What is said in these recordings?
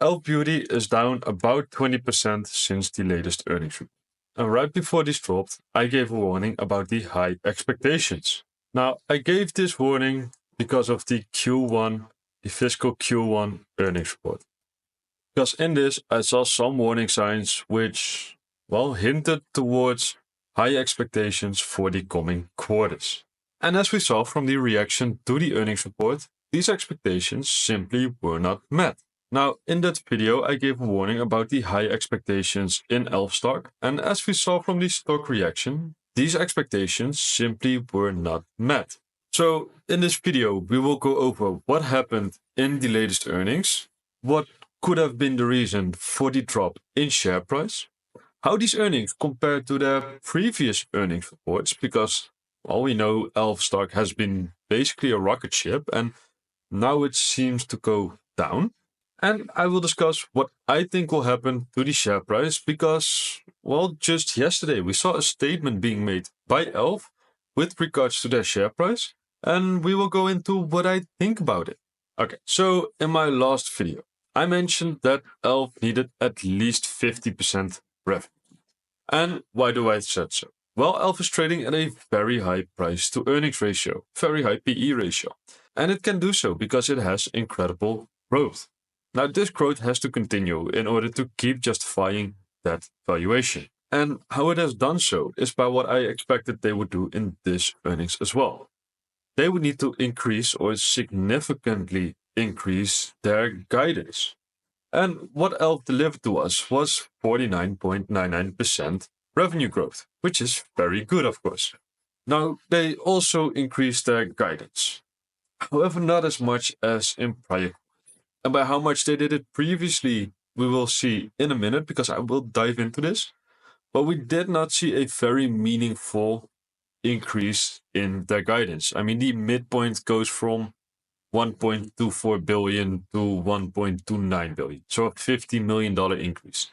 Elf Beauty is down about 20% since the latest earnings report. And right before this dropped, I gave a warning about the high expectations. Now, I gave this warning because of the fiscal Q1 earnings report. Because in this, I saw some warning signs which, hinted towards high expectations for the coming quarters. And as we saw from the reaction to the earnings report, these expectations simply were not met. Now, in that video, I gave a warning about the high expectations in ELF stock, and as we saw from the stock reaction, these expectations simply were not met. So, in this video, we will go over what happened in the latest earnings, what could have been the reason for the drop in share price, how these earnings compare to their previous earnings reports, because, we know ELF stock has been basically a rocket ship, and now it seems to go down. And I will discuss what I think will happen to the share price because, just yesterday we saw a statement being made by ELF with regards to their share price, and we will go into what I think about it. Okay, so in my last video, I mentioned that ELF needed at least 50% revenue. And why do I say so? Well, ELF is trading at a very high price to earnings ratio, very high PE ratio. And it can do so because it has incredible growth. Now, this growth has to continue in order to keep justifying that valuation. And how it has done so is by what I expected they would do in this earnings as well. They would need to increase or significantly increase their guidance. And what ELF delivered to us was 49.99% revenue growth, which is very good, of course. Now, they also increased their guidance. However, not as much as in prior. And by how much they did it previously, we will see in a minute because I will dive into this. But we did not see a very meaningful increase in their guidance. I mean, the midpoint goes from 1.24 billion to 1.29 billion. So a $50 million increase.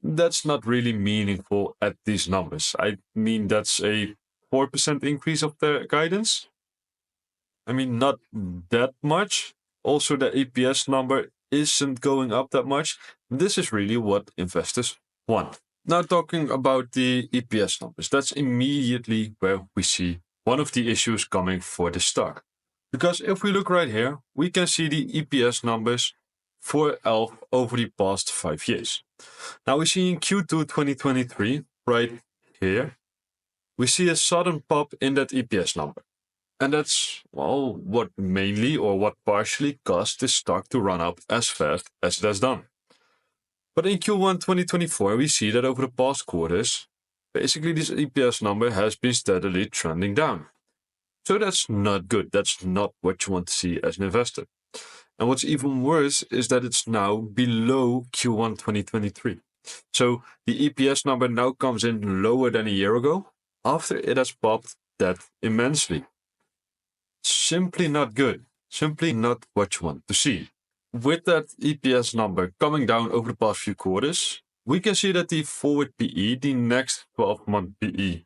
That's not really meaningful at these numbers. I mean, that's a 4% increase of their guidance. I mean, not that much. Also, the EPS number isn't going up that much. This is really what investors want. Now, talking about the EPS numbers, that's immediately where we see one of the issues coming for the stock. Because if we look right here, we can see the EPS numbers for ELF over the past 5 years. Now, we see in Q2 2023, right here, we see a sudden pop in that EPS number. And that's, what mainly or what partially caused the stock to run up as fast as it has done. But in Q1 2024, we see that over the past quarters, basically this EPS number has been steadily trending down. So that's not good. That's not what you want to see as an investor. And what's even worse is that it's now below Q1 2023. So the EPS number now comes in lower than a year ago after it has popped that immensely. Simply not good. Simply not what you want to see. With that EPS number coming down over the past few quarters, we can see that the forward PE, the next 12-month PE,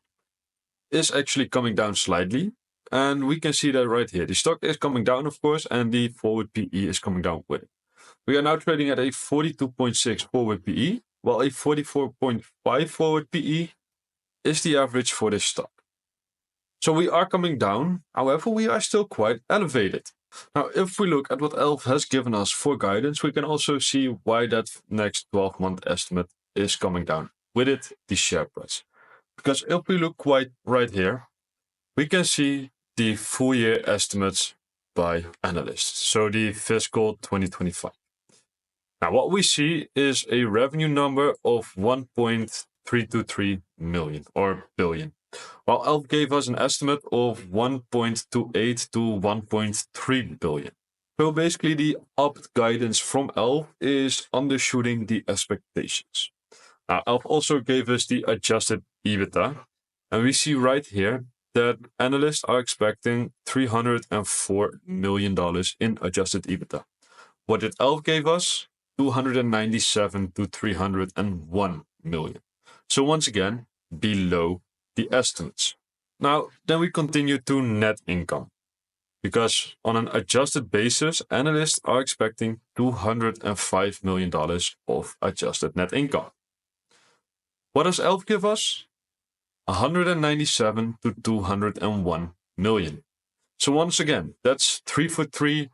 is actually coming down slightly. And we can see that right here. The stock is coming down, of course, and the forward PE is coming down with it. We are now trading at a 42.6 forward PE, while a 44.5 forward PE is the average for this stock. So we are coming down, however, we are still quite elevated. Now, if we look at what ELF has given us for guidance, we can also see why that next 12-month estimate is coming down. With it, the share price. Because if we look right here, we can see the full year estimates by Analyst. So the fiscal 2025. Now, what we see is a revenue number of 1.323 million or billion. While ELF gave us an estimate of 1.28 to 1.3 billion. So basically the upped guidance from ELF is undershooting the expectations. Now, ELF also gave us the adjusted EBITDA, and we see right here that analysts are expecting $304 million in adjusted EBITDA. What did ELF give us? 297 to 301 million. So once again, below the estimates. Now, then we continue to net income. because on an adjusted basis, analysts are expecting $205 million of adjusted net income. What does ELF give us? 197 to 201 million. So once again, that's 3 for 3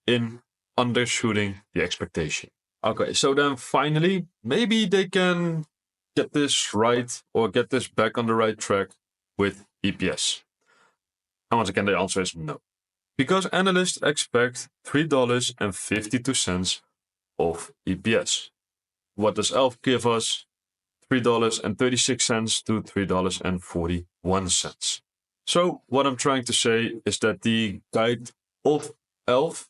in undershooting the expectation. Okay, so then finally, maybe they can get this right or get this back on the right track with EPS. And once again, the answer is no. Because analysts expect $3.52 of EPS. What does ELF give us? $3.36 to $3.41. So what I'm trying to say is that the guide of ELF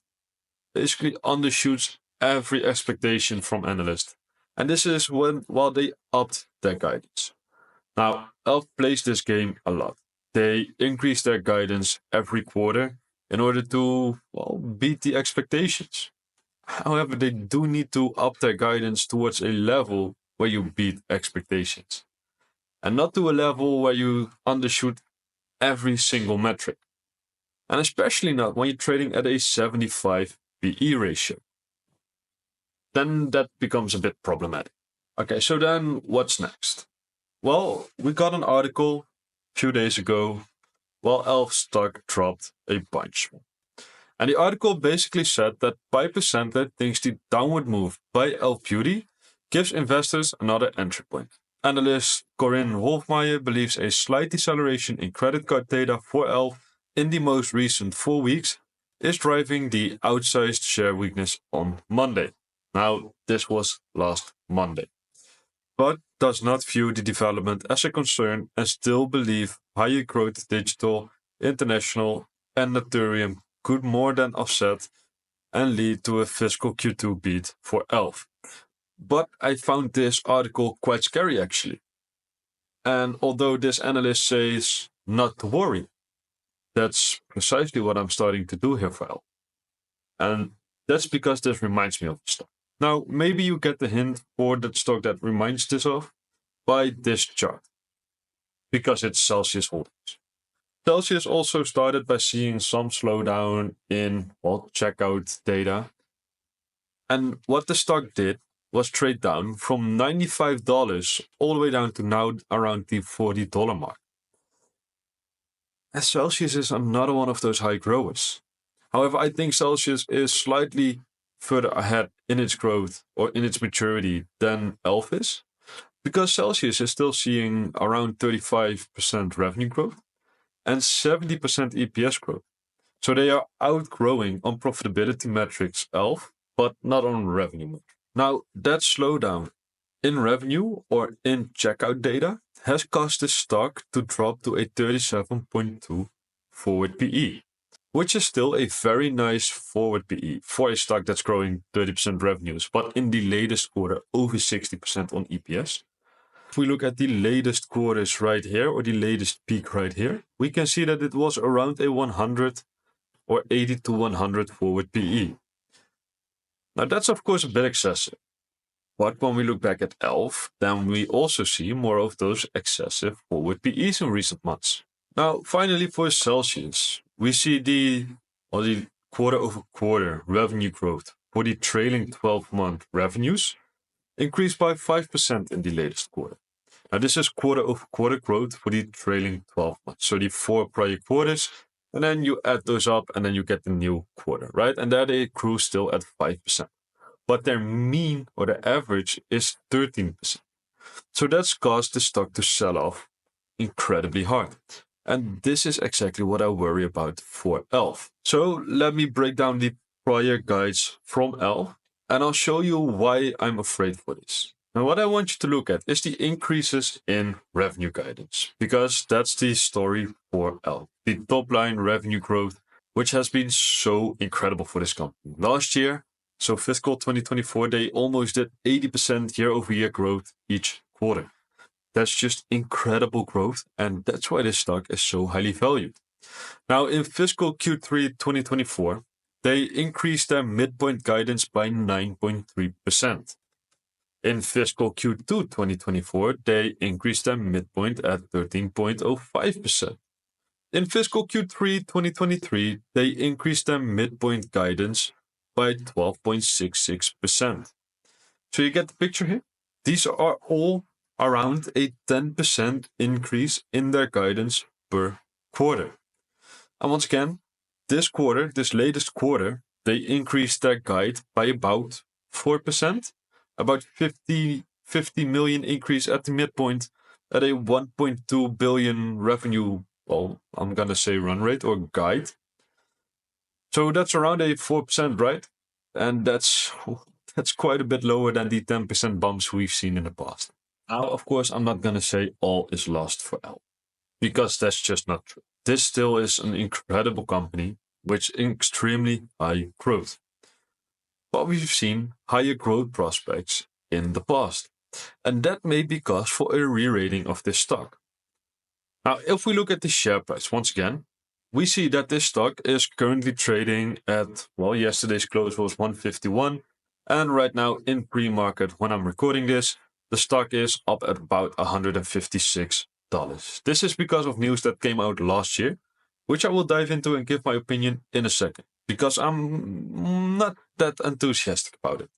basically undershoots every expectation from analysts. And this is while they upped their guidance. Now, ELF plays this game a lot. They increase their guidance every quarter in order to, beat the expectations. However, they do need to up their guidance towards a level where you beat expectations, and not to a level where you undershoot every single metric. And especially not when you're trading at a 75 PE ratio. Then that becomes a bit problematic. Okay, so then what's next? Well, we got an article a few days ago while ELF stock dropped a bunch. And the article basically said that Piper Sandler thinks the downward move by ELF Beauty gives investors another entry point. Analyst Corinne Wolfmeyer believes a slight deceleration in credit card data for ELF in the most recent 4 weeks is driving the outsized share weakness on Monday. Now, this was last Monday. But does not view the development as a concern and still believe higher growth digital, international, and Ethereum could more than offset and lead to a fiscal Q2 beat for ELF. But I found this article quite scary actually. And although this analyst says not to worry, that's precisely what I'm starting to do here for ELF. And that's because this reminds me of the stock. Now, maybe you get the hint for that stock that reminds this of by this chart, because it's Celsius Holdings. Celsius also started by seeing some slowdown in checkout data. And what the stock did was trade down from $95 all the way down to now around the $40 mark. And Celsius is another one of those high growers. However, I think Celsius is slightly further ahead in its growth or in its maturity than ELF is, because Celsius is still seeing around 35% revenue growth and 70% EPS growth. So they are outgrowing on profitability metrics ELF, but not on revenue metrics. Now, that slowdown in revenue or in checkout data has caused the stock to drop to a 37.2 forward PE, which is still a very nice forward PE for a stock that's growing 30% revenues, but in the latest quarter, over 60% on EPS. If we look at the latest quarters right here, or the latest peak right here, we can see that it was around a 100 or 80 to 100 forward PE. Now that's of course a bit excessive. But when we look back at ELF, then we also see more of those excessive forward PEs in recent months. Now, finally for Celsius, we see the quarter-over-quarter revenue growth for the trailing 12-month revenues increased by 5% in the latest quarter. Now, this is quarter-over-quarter growth for the trailing 12 months. So the 4 prior quarters, and then you add those up, and then you get the new quarter, right? And there they grew still at 5%. But their mean or their average is 13%. So that's caused the stock to sell off incredibly hard. And this is exactly what I worry about for ELF. So let me break down the prior guides from ELF, and I'll show you why I'm afraid for this. Now, what I want you to look at is the increases in revenue guidance, because that's the story for ELF. The top line revenue growth, which has been so incredible for this company. Last year, so fiscal 2024, they almost did 80% year-over-year growth each quarter. That's just incredible growth, and that's why this stock is so highly valued. Now, in fiscal Q3 2024, they increased their midpoint guidance by 9.3%. In fiscal Q2 2024, they increased their midpoint at 13.05%. In fiscal Q3 2023, they increased their midpoint guidance by 12.66%. So you get the picture here? These are all around a 10% increase in their guidance per quarter. And once again, this latest quarter, they increased their guide by about 4%, about 50 million increase at the midpoint at a 1.2 billion revenue, well, I'm gonna say run rate or guide. So that's around a 4%, right? And that's quite a bit lower than the 10% bumps we've seen in the past. Now, of course, I'm not gonna say all is lost for L, because that's just not true. This still is an incredible company with extremely high growth. But we've seen higher growth prospects in the past, and that may be cause for a re-rating of this stock. Now, if we look at the share price once again, we see that this stock is currently trading at, well, yesterday's close was 151, and right now in pre-market, when I'm recording this, the stock is up at about $156. This is because of news that came out last year, which I will dive into and give my opinion in a second, because I'm not that enthusiastic about it.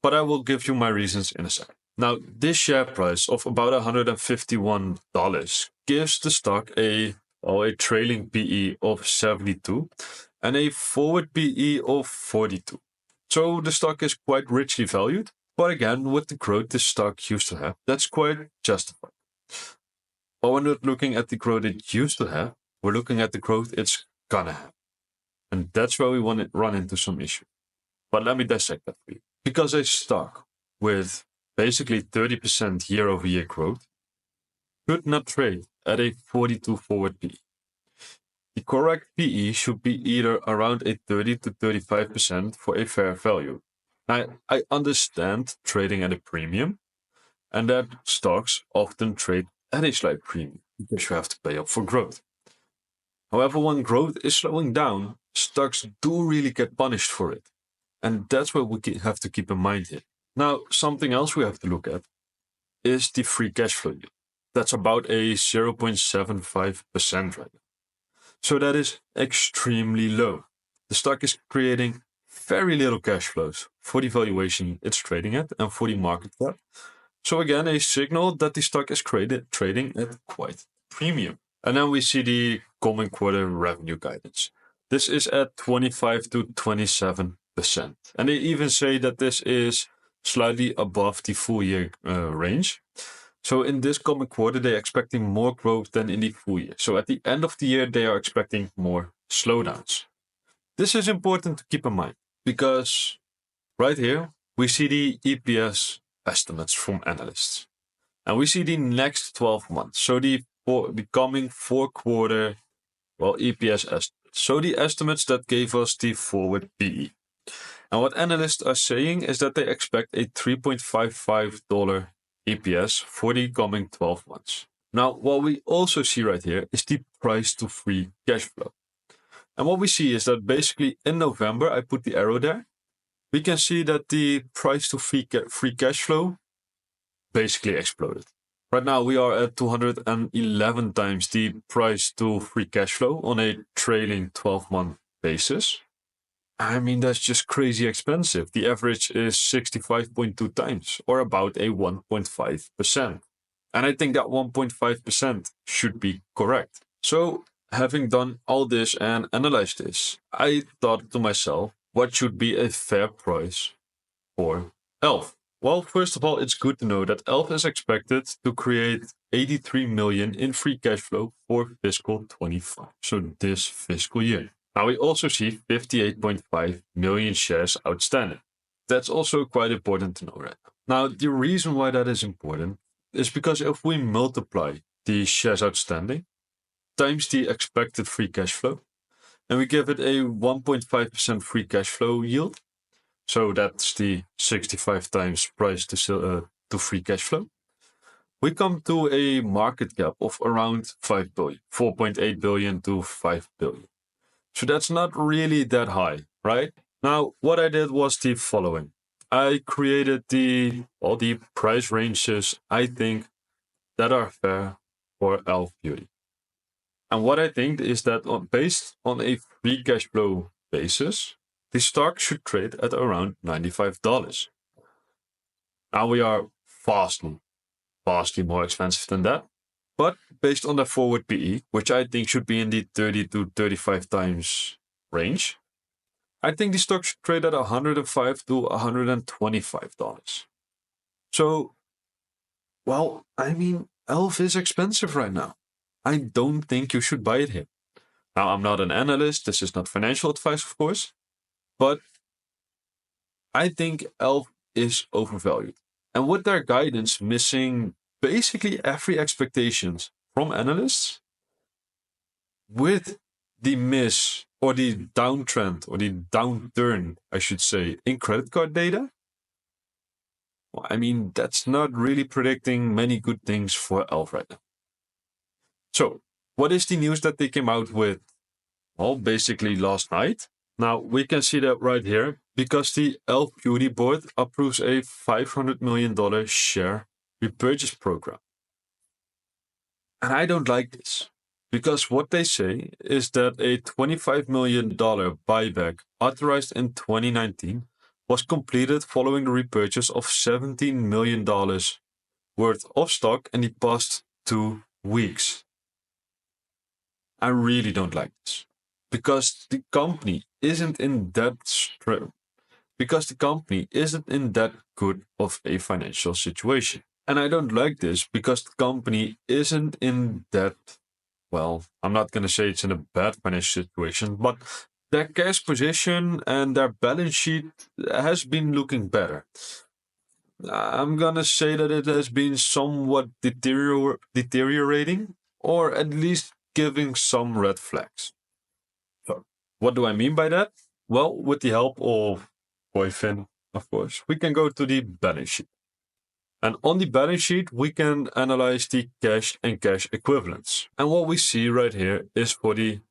But I will give you my reasons in a second. Now, this share price of about $151 gives the stock a trailing PE of 72 and a forward PE of 42. So the stock is quite richly valued, but again, with the growth this stock used to have, that's quite justified. But we're not looking at the growth it used to have, we're looking at the growth it's gonna have. And that's where we want to run into some issue. But let me dissect that for you. Because a stock with basically 30% year-over-year growth could not trade at a 42 forward PE. The correct PE should be either around a 30 to 35% for a fair value. I understand trading at a premium, and that stocks often trade at a slight premium because you have to pay up for growth. However, when growth is slowing down, stocks do really get punished for it. And that's what we have to keep in mind here. Now, something else we have to look at is the free cash flow yield. That's about a 0.75% right now. So that is extremely low. The stock is creating very little cash flows for the valuation it's trading at and for the market cap. So again, a signal that the stock is trading at quite premium. And then we see the coming quarter revenue guidance. This is at 25 to 27%. And they even say that this is slightly above the full year range. So in this coming quarter, they're expecting more growth than in the full year. So at the end of the year, they are expecting more slowdowns. This is important to keep in mind because right here, we see the EPS estimates from analysts. And we see the next 12 months. So the coming 4-quarter, EPS estimates. So the estimates that gave us the forward PE. And what analysts are saying is that they expect a $3.55 EPS for the coming 12 months. Now, what we also see right here is the price to free cash flow. And what we see is that basically in November, I put the arrow there, we can see that the price to free cash flow basically exploded. Right now, we are at 211 times the price to free cash flow on a trailing 12-month basis. I mean, that's just crazy expensive. The average is 65.2 times, or about a 1.5%. And I think that 1.5% should be correct. So, having done all this and analyzed this, I thought to myself, what should be a fair price for ELF? Well, first of all, it's good to know that ELF is expected to create 83 million in free cash flow for fiscal 25, so this fiscal year. Now, we also see 58.5 million shares outstanding. That's also quite important to know right now. Now, the reason why that is important is because if we multiply the shares outstanding times the expected free cash flow, and we give it a 1.5% free cash flow yield, so that's the 65 times price to free cash flow, we come to a market cap of around 5 billion, 4.8 billion to 5 billion. So that's not really that high, right? Now, what I did was the following. I created all the price ranges I think that are fair for ELF Beauty. And what I think is that based on a free cash flow basis, the stock should trade at around $95. Now we are vastly more expensive than that. But based on the forward PE, which I think should be in the 30 to 35 times range, I think the stock should trade at $105 to $125. So, well, I mean, ELF is expensive right now. I don't think you should buy it here. Now, I'm not an analyst. This is not financial advice, of course. But I think ELF is overvalued. And with their guidance missing basically every expectations from analysts, with the miss or the downtrend or the downturn, I should say, in credit card data, well, I mean, that's not really predicting many good things for ELF right now. So, what is the news that they came out with? Well, basically last night. Now, we can see that right here because the ELF Beauty Board approves a $500 million share repurchase program. And I don't like this because what they say is that a $25 million buyback authorized in 2019 was completed following the repurchase of $17 million worth of stock in the past 2 weeks. I really don't like this because the company isn't in that good of a financial situation. And I don't like this because the company isn't in that, well, I'm not going to say it's in a bad financial situation, but their cash position and their balance sheet has been looking better. I'm going to say that it has been somewhat deteriorating, or at least giving some red flags. So, what do I mean by that? Well, with the help of Boyfin, of course, we can go to the balance sheet. And on the balance sheet, we can analyze the cash and cash equivalents. And what we see right here is for the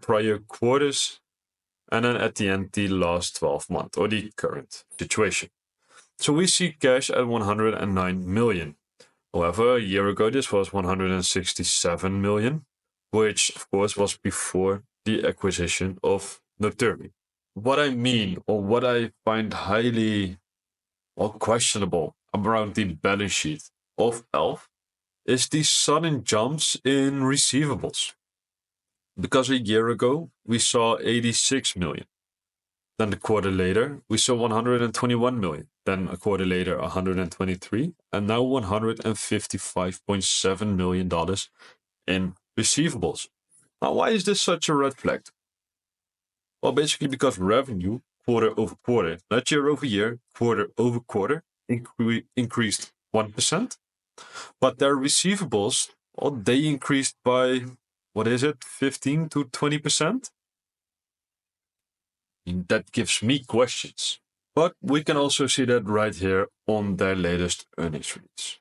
prior quarters, and then at the end, the last 12 months or the current situation. So we see cash at 109 million. However, a year ago, this was 167 million, which of course was before the acquisition of Notermi. What I mean, or what I find highly questionable around the balance sheet of ELF is the sudden jumps in receivables. Because a year ago, we saw 86 million. Then the quarter later, we saw 121 million. Then a quarter later, 123, and now $155.7 million in receivables. Now, why is this such a red flag? Well, basically because revenue quarter over quarter, not year over year, quarter over quarter, increased 1%, but their receivables, well, they increased by, 15 to 20%? That gives me questions. But we can also see that right here on their latest earnings release.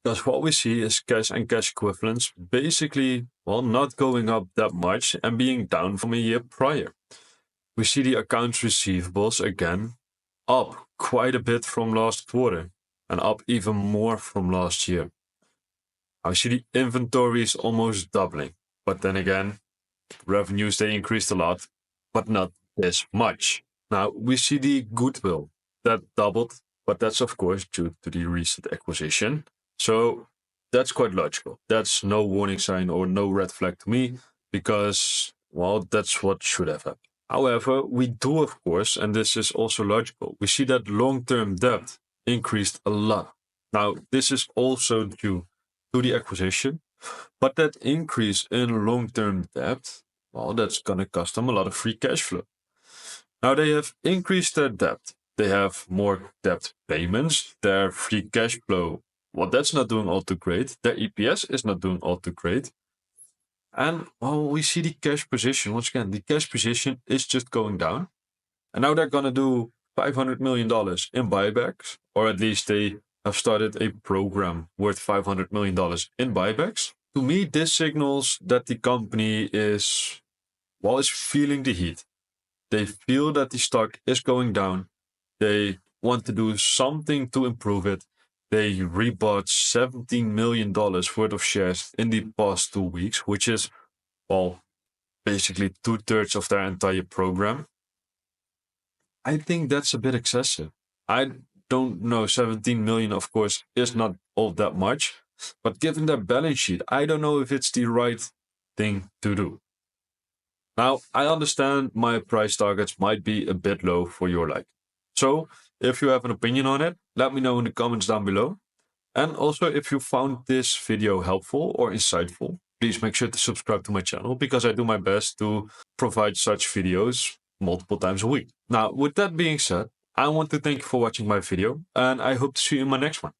Because what we see is cash and cash equivalents basically, not going up that much and being down from a year prior. We see the accounts receivables again up quite a bit from last quarter and up even more from last year. I see the inventories almost doubling, but then again, revenues, they increased a lot, but not this much. Now, we see the goodwill that doubled, but that's of course due to the recent acquisition. So that's quite logical. That's no warning sign or no red flag to me because, that's what should have happened. However, we do, of course, and this is also logical, we see that long-term debt increased a lot. Now, this is also due to the acquisition, but that increase in long-term debt, that's going to cost them a lot of free cash flow. Now, they have increased their debt. They have more debt payments. Their free cash flow, that's not doing all too great. Their EPS is not doing all too great. And, we see the cash position. Once again, the cash position is just going down. And now they're going to do $500 million in buybacks, or at least they have started a program worth $500 million in buybacks. To me, this signals that the company is feeling the heat. They feel that the stock is going down. They want to do something to improve it. They rebought $17 million worth of shares in the past 2 weeks, which is well, basically 2/3 of their entire program, I think that's a bit excessive. I don't know, 17 million, of course, is not all that much, but given their balance sheet, I don't know if it's the right thing to do. Now, I understand my price targets might be a bit low for your liking. So, if you have an opinion on it, let me know in the comments down below. And also, if you found this video helpful or insightful, please make sure to subscribe to my channel because I do my best to provide such videos multiple times a week. Now, with that being said, I want to thank you for watching my video and I hope to see you in my next one.